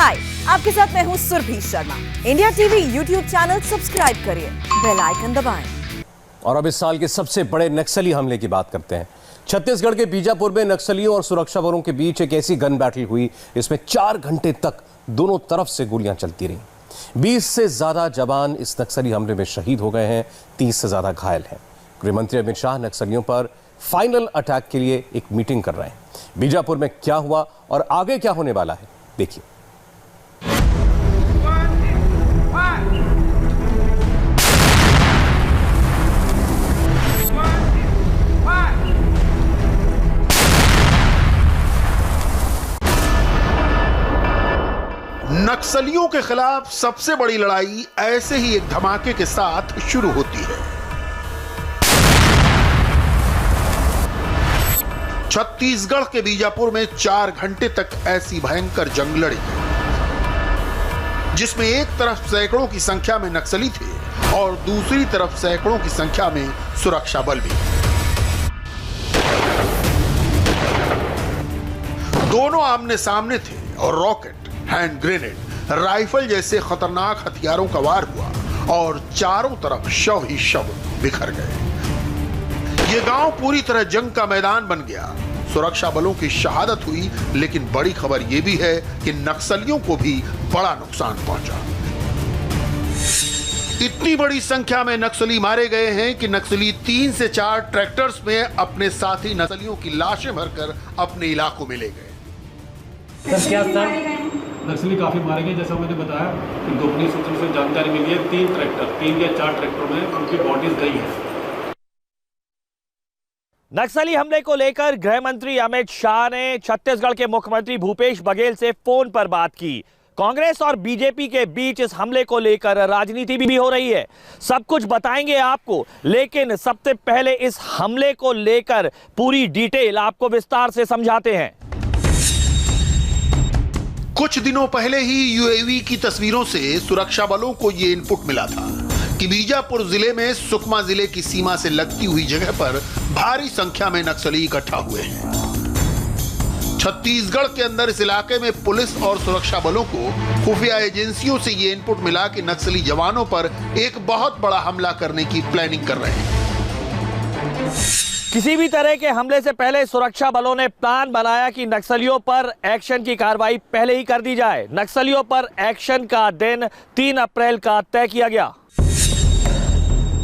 हाय, आपके साथ मैं हूँ Surbhi Sharma. India TV YouTube channel subscribe करिए, बेल आइकन दबाएं। और अब इस साल के सबसे बड़े नक्सली हमले की बात करते हैं। छत्तीसगढ़ के बीजापुर में नक्सलियों और सुरक्षा बलों के बीच एक ऐसी गन बैटल हुई, इसमें 4 घंटे तक दोनों तरफ से गोलियां चलती रहीं। 20 से ज्यादा जवान इस नक्सली हमले में शहीद हो गए हैं, 30 से ज्यादा घायल हैं। गृह मंत्री अमित शाह नक्सलियों पर फाइनल अटैक के लिए एक मीटिंग कर रहे हैं। बीजापुर में क्या हुआ और आगे क्या होने वाला है, देखिए। नक्सलियों के खिलाफ सबसे बड़ी लड़ाई ऐसे ही एक धमाके के साथ शुरू होती है। छत्तीसगढ़ के बीजापुर में 4 घंटे तक ऐसी भयंकर जंग लड़ी, जिसमें एक तरफ सैकड़ों की संख्या में नक्सली थे और दूसरी तरफ सैकड़ों की संख्या में सुरक्षा बल भी। दोनों आमने सामने थे और रॉकेट, हैंड ग्रेनेड, राइफल जैसे खतरनाक हथियारों का वार हुआ और चारों तरफ शव ही शव बिखर गए। ये गांव पूरी तरह जंग का मैदान बन गया। सुरक्षा बलों की शहादत हुई, लेकिन बड़ी खबर यह भी है कि नक्सलियों को भी बड़ा नुकसान पहुंचा। इतनी बड़ी संख्या में नक्सली मारे गए हैं कि नक्सली 3 से 4 ट्रैक्टर्स में अपने साथी नक्सलियों की लाशें भरकर अपने इलाकों में ले गए। क्या नक्सली काफी मारे गए, जैसा मैंने बताया कि गोपनीय सूत्रों से जानकारी मिली है। 3 या 4 ट्रैक्टरों में उनकी बॉडीज गई है। नक्सली हमले को लेकर गृह मंत्री अमित शाह ने छत्तीसगढ़ के मुख्यमंत्री भूपेश बघेल से फोन पर बात की। कांग्रेस और बीजेपी के बीच इस हमले को लेकर राजनीति भी हो रही है, सब कुछ बताएंगे आपको। लेकिन सबसे पहले इस हमले को लेकर पूरी डिटेल आपको विस्तार से समझाते हैं। कुछ दिनों पहले ही यूएवी की तस्वीरों से सुरक्षा बलों को यह इनपुट मिला था कि बीजापुर जिले में सुकमा जिले की सीमा से लगती हुई जगह पर भारी संख्या में नक्सली इकट्ठा हुए हैं। छत्तीसगढ़ के अंदर इस इलाके में पुलिस और सुरक्षा बलों को खुफिया एजेंसियों से यह इनपुट मिला कि नक्सली जवानों पर एक बहुत बड़ा हमला करने की प्लानिंग कर रहे हैं। किसी भी तरह के हमले से पहले सुरक्षा बलों ने प्लान बनाया कि नक्सलियों पर एक्शन की कार्रवाई पहले ही कर दी जाए। नक्सलियों पर एक्शन का दिन 3 अप्रैल का तय किया गया।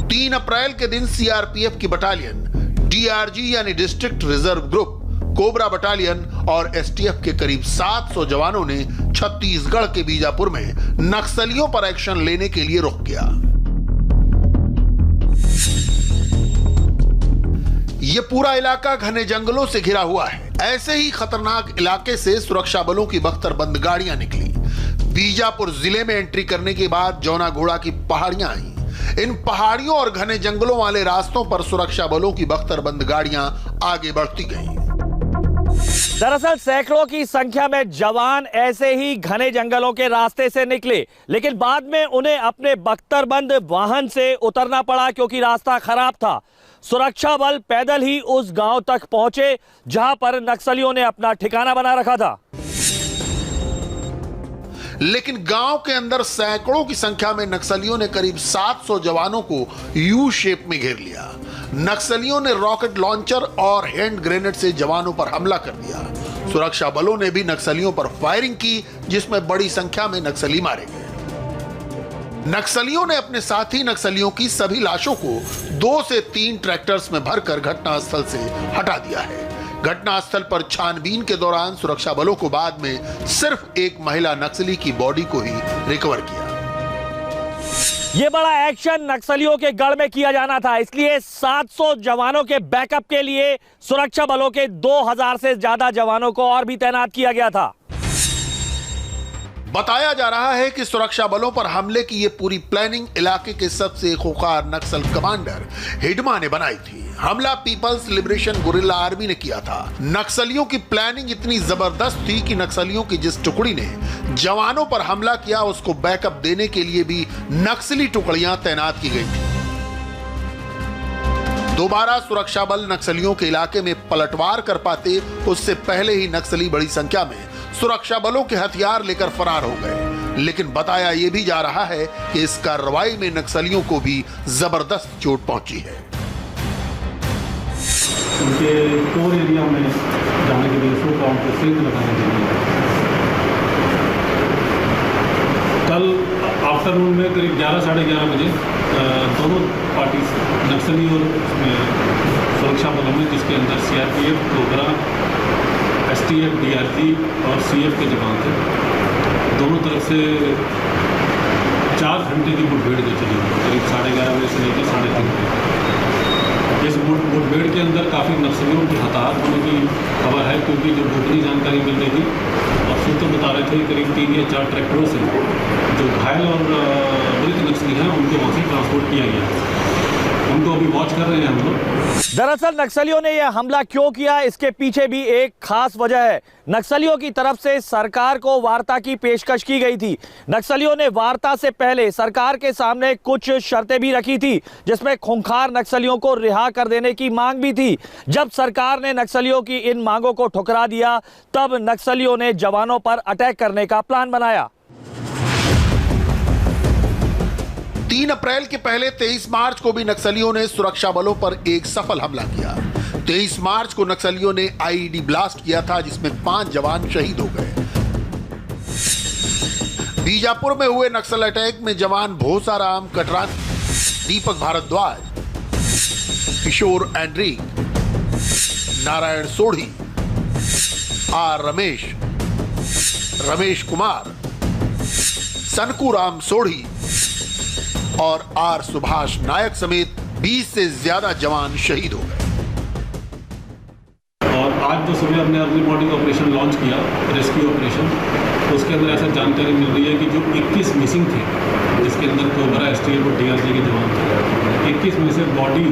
3 अप्रैल के दिन सीआरपीएफ की बटालियन, डीआरजी यानी district reserve group, cobra battalion और एसटीएफ के करीब 700 जवानों ने छत्तीसगढ़ के बीजापुर में नक्सलियों पर एक्शन लेने के लिए रुख किया। ये पूरा इलाका घने जंगलों से घिरा हुआ है। ऐसे ही खतरनाक इलाके से सुरक्षा बलों की बख्तरबंद गाड़ियां निकली। बीजापुर जिले में एंट्री करने के बाद जौना घोड़ा की पहाड़ियां आई। इन पहाड़ियों और घने जंगलों वाले रास्तों पर सुरक्षा बलों की बख्तरबंद गाड़ियां आगे बढ़ती गईं। दरअसल सैकड़ों की संख्या में जवान ऐसे ही घने जंगलों के रास्ते से निकले, लेकिन बाद में उन्हें अपने बख्तरबंद वाहन से उतरना पड़ा क्योंकि रास्ता खराब था। सुरक्षा बल पैदल ही उस गांव तक पहुंचे जहां पर नक्सलियों ने अपना ठिकाना बना रखा था। लेकिन गांव के अंदर सैकड़ों की संख्या में नक्सलियों ने करीब 700 जवानों को यू शेप में घेर लिया। नक्सलियों ने रॉकेट लॉन्चर और हैंड ग्रेनेड से जवानों पर हमला कर दिया। सुरक्षा बलों ने भी नक्सलियों पर फायरिंग की, जिसमें बड़ी संख्या में नक्सली मारे गए। नक्सलियों ने अपने साथी नक्सलियों की सभी लाशों को 2 से 3 ट्रैक्टर्स में भरकर घटनास्थल से हटा दिया है। घटनास्थल पर छानबीन के दौरान सुरक्षा बलों को बाद में सिर्फ एक महिला नक्सली की बॉडी को ही रिकवर किया। यह बड़ा एक्शन नक्सलियों के गढ़ में किया जाना था, इसलिए 700 जवानों के बैकअप के लिए सुरक्षा बलों के 2000 से ज्यादा जवानों को और भी तैनात किया गया था। बताया जा रहा है कि सुरक्षा बलों पर हमले की यह पूरी प्लानिंग इलाके के सबसे खूंखार नक्सल कमांडर हिडमा ने बनाई थी। हमला पीपल्स लिबरेशन गुरिल्ला आर्मी ने किया था। नक्सलियों की प्लानिंग इतनी जबरदस्त थी कि नक्सलियों की जिस टुकड़ी ने जवानों पर हमला किया, उसको बैकअप देने के लिए भी नक्सली टुकड़ियां तैनात की गई थी। दोबारा सुरक्षा बल नक्सलियों के इलाके में पलटवार कर पाते, उससे पहले ही नक्सली बड़ी संख्या में सुरक्षा बलों के हथियार लेकर फरार हो गए। लेकिन बताया यह भी जा रहा है कि इस कार्रवाई में नक्सलियों को भी जबरदस्त चोट पहुंची है। उनके कोर एरिया में जाने के लिए सेंध लगाने के लिए कल आफ्टरनून में करीब 11 साढ़े 11 बजे दोनों पार्टी नक्सली और सुरक्षा बलों में, जिसके अंदर सीआरपीएफ, कोबरा, एसटीएफ, डीआरजी और सीएफ के जवान थे, दोनों तरफ से 4 घंटे की मुठभेड़ जो चली करीब 11:30 बजे से लेकर 3:30 बजे। इस मुठभेड़ के अंदर काफ़ी नक्सलियों के हताहत होने की खबर है, क्योंकि जो गोपनीय जानकारी मिल रही थी और सूत्र बता रहे थे करीब 3 या 4 ट्रैक्टरों से जो घायल और मृत नक्सली हैं उनको वहाँ से ट्रांसपोर्ट किया गया। उनको अभी वॉच कर रहे हैं हम लोग। दरअसल नक्सलियों ने यह हमला क्यों किया, इसके पीछे भी एक खास वजह है। नक्सलियों की तरफ से सरकार को वार्ता की पेशकश की गई थी। नक्सलियों ने वार्ता से पहले सरकार के सामने कुछ शर्तें भी रखी थी, जिसमें खूंखार नक्सलियों को रिहा कर देने की मांग भी थी। जब सरकार ने नक्सलियों की इन मांगों को ठुकरा दिया, तब नक्सलियों ने जवानों पर अटैक करने का प्लान बनाया। 3 अप्रैल के पहले 23 मार्च को भी नक्सलियों ने सुरक्षा बलों पर एक सफल हमला किया। 23 मार्च को नक्सलियों ने आईईडी ब्लास्ट किया था, जिसमें 5 जवान शहीद हो गए। बीजापुर में हुए नक्सल अटैक में जवान भोसाराम कटरानी, दीपक भारद्वाज, किशोर एंड्रीक, नारायण सोढ़ी, आर रमेश, रमेश कुमार, सनकू राम सोढ़ी और आर सुभाष नायक समेत 20 से ज्यादा जवान शहीद हो गए। और आज जो सुबह हमने अर्ली मॉर्निंग ऑपरेशन लॉन्च किया, रेस्क्यू ऑपरेशन, उसके अंदर ऐसा जानकारी मिल रही है कि जो 21 मिसिंग थे, जिसके अंदर कोबरा, एसटीएफ और डीआरजी के जवान थे, 21 में से बॉडी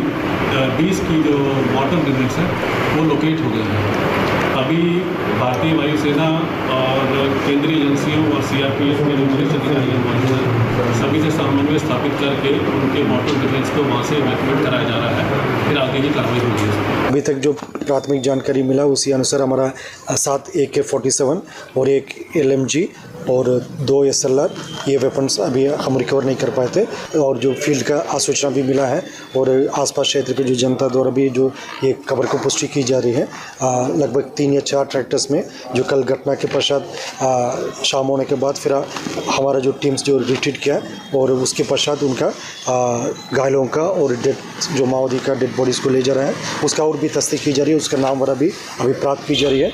20 की जो वाटर ग्रेनेड्स है वो लोकेट हो गए हैं। अभी भारतीय वायुसेना और केंद्रीय एजेंसियों और सीआरपीएफ के जो वरिष्ठ अधिकारी मौजूद हैं, सभी से समन्वय स्थापित करके उनके वाटर डिफेंस को वहाँ से इवैक्यूएट कराया जा रहा है। फिर आगे की कार्रवाई होगी। अभी तक जो प्राथमिक जानकारी मिला उसी अनुसार हमारा 7 AK-47 और 1 LMG और 2 SLR ये वेपन्स अभी हम रिकवर नहीं कर पाए थे। और जो फील्ड का आसूचना भी मिला है और आसपास क्षेत्र की जो जनता द्वारा भी जो ये खबर को पुष्टि की जा रही है, लगभग 3 या 4 ट्रैक्टर्स में जो कल घटना के पश्चात शाम होने के बाद फिर हमारा जो टीम्स जो रिट्रीट किया और उसके पश्चात उनका घायलों का और डेड जो माओवादी का डेड बॉडीज़ को ले जा रहा है, उसका और भी तस्दीक की जा रही है, उसका नाम वगैरह भी अभी प्राप्त की जा रही है।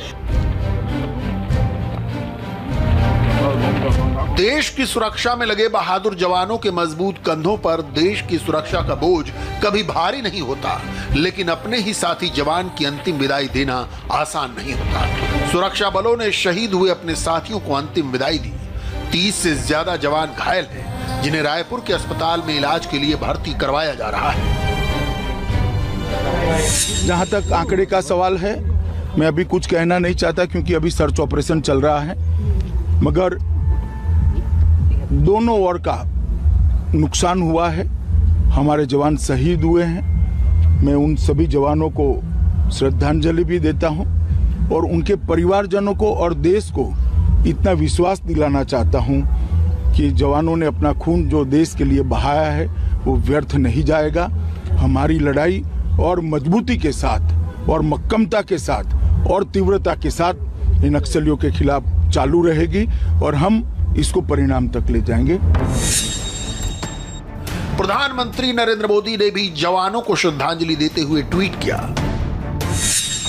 देश की सुरक्षा में लगे बहादुर जवानों के मजबूत कंधों पर देश की सुरक्षा का बोझ कभी भारी नहीं होता, लेकिन अपने ही साथी जवान की अंतिम विदाई देना आसान नहीं होता। सुरक्षा बलों ने शहीद हुए अपने साथियों को अंतिम विदाई दी। 30 से ज्यादा जवान घायल हैं, जिन्हें रायपुर के अस्पताल में इलाज के लिए भर्ती करवाया जा रहा है। जहां तक आंकड़े का सवाल है, मैं अभी कुछ कहना नहीं चाहता क्योंकि अभी सर्च ऑपरेशन चल रहा है, मगर दोनों ओर का नुकसान हुआ है। हमारे जवान शहीद हुए हैं। मैं उन सभी जवानों को श्रद्धांजलि भी देता हूं और उनके परिवारजनों को और देश को इतना विश्वास दिलाना चाहता हूं कि जवानों ने अपना खून जो देश के लिए बहाया है वो व्यर्थ नहीं जाएगा। हमारी लड़ाई और मजबूती के साथ और मक्कमता के साथ और तीव्रता के साथ इन नक्सलियों के खिलाफ चालू रहेगी और हम इसको परिणाम तक ले जाएंगे। प्रधानमंत्री नरेंद्र मोदी ने भी जवानों को श्रद्धांजलि देते हुए ट्वीट किया।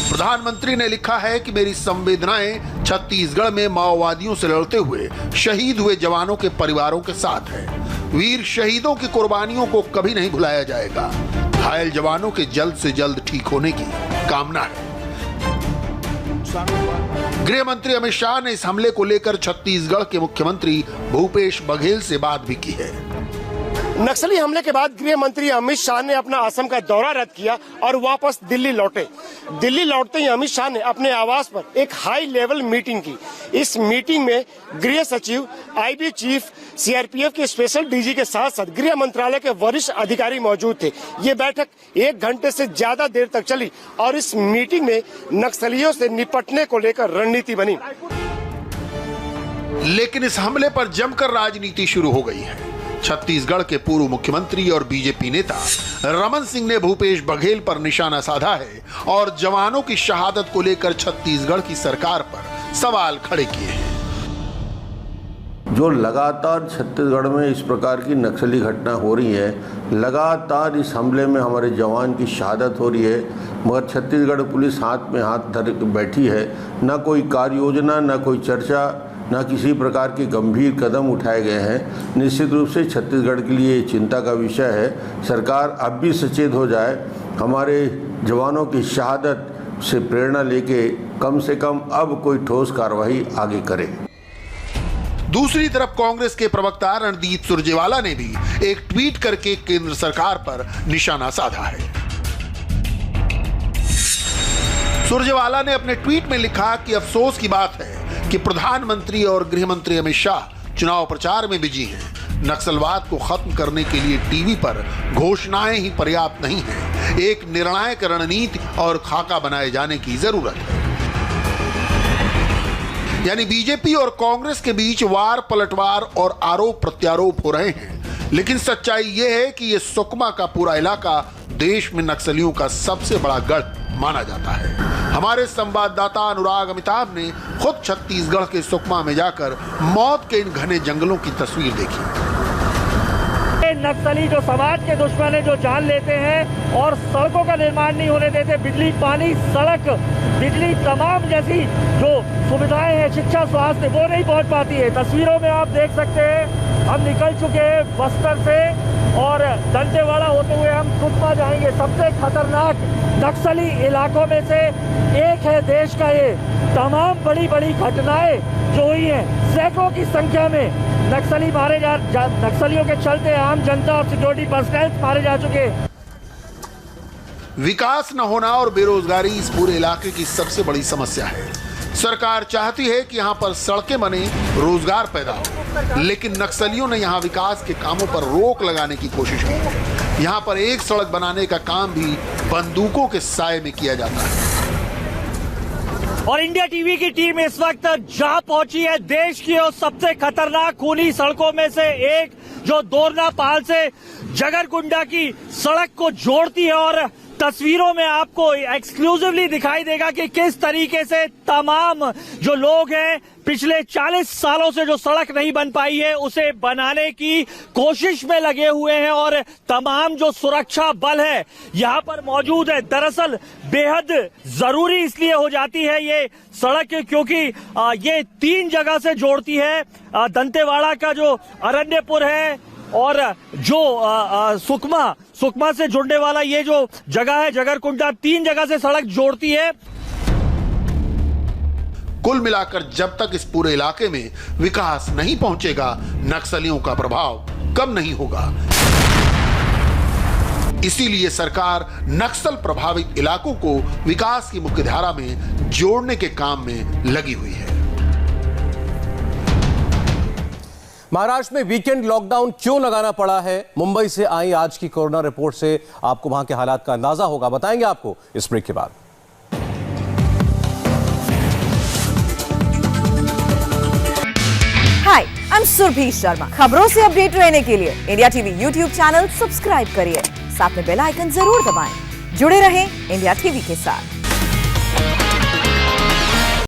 प्रधानमंत्री ने लिखा है कि मेरी संवेदनाएं छत्तीसगढ़ में माओवादियों से लड़ते हुए शहीद हुए जवानों के परिवारों के साथ है। वीर शहीदों की कुर्बानियों को कभी नहीं भुलाया जाएगा। घायल जवानों के जल्द से जल्द ठीक होने की कामना है। गृह मंत्री अमित शाह ने इस हमले को लेकर छत्तीसगढ़ के मुख्यमंत्री भूपेश बघेल से बात भी की है। नक्सली हमले के बाद गृह मंत्री अमित शाह ने अपना असम का दौरा रद्द किया और वापस दिल्ली लौटे। दिल्ली लौटते ही अमित शाह ने अपने आवास पर एक हाई लेवल मीटिंग की। इस मीटिंग में गृह सचिव, आईबी चीफ, सीआरपीएफ के स्पेशल डीजी के साथ साथ गृह मंत्रालय के वरिष्ठ अधिकारी मौजूद थे। ये बैठक 1 घंटे से ज्यादा देर तक चली और इस मीटिंग में नक्सलियों से निपटने को लेकर रणनीति बनी। लेकिन इस हमले पर जमकर राजनीति शुरू हो गई है। छत्तीसगढ़ के पूर्व मुख्यमंत्री और बीजेपी नेता रमन सिंह ने भूपेश बघेल पर निशाना साधा है और जवानों की शहादत को लेकर छत्तीसगढ़ की सरकार पर सवाल खड़े किए हैं। जो लगातार छत्तीसगढ़ में इस प्रकार की नक्सली घटना हो रही है, लगातार इस हमले में हमारे जवान की शहादत हो रही है, मगर छत्तीसगढ़ पुलिस हाथ में हाथ धर के बैठी है। ना कोई कार्य योजना, ना कोई चर्चा, ना किसी प्रकार के गंभीर कदम उठाए गए हैं। निश्चित रूप से छत्तीसगढ़ के लिए चिंता का विषय है। सरकार अब भी सचेत हो जाए, हमारे जवानों की शहादत से प्रेरणा लेके कम से कम अब कोई ठोस कार्रवाई आगे करे। दूसरी तरफ कांग्रेस के प्रवक्ता रणदीप सुरजेवाला ने भी एक ट्वीट करके केंद्र सरकार पर निशाना साधा है। सुरजेवाला ने अपने ट्वीट में लिखा कि अफसोस की बात है कि प्रधानमंत्री और गृह मंत्री अमित शाह चुनाव प्रचार में बिजी हैं। नक्सलवाद को खत्म करने के लिए टीवी पर घोषणाएं ही पर्याप्त नहीं हैं। एक निर्णायक रणनीति और खाका बनाए जाने की जरूरत है। यानी बीजेपी और कांग्रेस के बीच वार पलटवार और आरोप प्रत्यारोप हो रहे हैं, लेकिन सच्चाई यह है कि यह सुकमा का पूरा इलाका देश में नक्सलियों का सबसे बड़ा गढ़ माना जाता है। हमारे संवाददाता अनुराग अमिताभ ने खुद छत्तीसगढ़ के सुकमा में जाकर मौत के इन घने जंगलों की तस्वीर देखी। नक्सली जो समाज के दुश्मन है, जो जान लेते हैं और सड़कों का निर्माण नहीं होने देते, बिजली, पानी, सड़क, बिजली, तमाम जैसी जो सुविधाएं हैं, शिक्षा, स्वास्थ्य, वो नहीं पहुंच पाती है। तस्वीरों में आप देख सकते हैं हम निकल चुके हैं बस्तर से और दंतेवाड़ा होते हुए हम सुकमा जाएंगे। सबसे खतरनाक नक्सली इलाकों में से एक है देश का ये। तमाम बड़ी बड़ी घटनाएं जो हुई हैं, सैकड़ों की संख्या में नक्सली मारे नक्सलियों के चलते आम जनता और सिक्योरिटी पर्सनल मारे जा चुके हैं। विकास न होना और बेरोजगारी इस पूरे इलाके की सबसे बड़ी समस्या है। सरकार चाहती है कि यहाँ पर सड़कें बने, रोजगार पैदा हो, लेकिन नक्सलियों ने यहाँ विकास के कामों पर रोक लगाने की कोशिश की है। यहाँ पर एक सड़क बनाने का काम भी बंदूकों के साए में किया जाता है। और इंडिया टीवी की टीम इस वक्त जा पहुंची है देश की और सबसे खतरनाक खूनी सड़कों में से एक, जो दोरनापाल से जगरगुंडा की सड़क को जोड़ती है। और तस्वीरों में आपको एक्सक्लूसिवली दिखाई देगा कि किस तरीके से तमाम जो लोग हैं पिछले 40 सालों से जो सड़क नहीं बन पाई है उसे बनाने की कोशिश में लगे हुए हैं। और तमाम जो सुरक्षा बल है यहाँ पर मौजूद है। दरअसल बेहद जरूरी इसलिए हो जाती है ये सड़क क्योंकि ये 3 जगह से जोड़ती है। दंतेवाड़ा का जो अरण्यपुर है और जो सुकमा से जुड़ने वाला ये जो जगह है जगरकुंडा, 3 जगह से सड़क जोड़ती है। कुल मिलाकर जब तक इस पूरे इलाके में विकास नहीं पहुंचेगा, नक्सलियों का प्रभाव कम नहीं होगा। इसीलिए सरकार नक्सल प्रभावित इलाकों को विकास की मुख्यधारा में जोड़ने के काम में लगी हुई है। महाराष्ट्र में वीकेंड लॉकडाउन क्यों लगाना पड़ा है? मुंबई से आई आज की कोरोना रिपोर्ट से आपको वहां के हालात का अंदाजा होगा। बताएंगे आपको इस ब्रेक के बाद। हाय, आई एम सुरभि शर्मा। खबरों से अपडेट रहने के लिए India TV YouTube channel subscribe करिए, साथ में बेल आइकन जरूर दबाएं। जुड़े रहें इंडिया टीवी के साथ।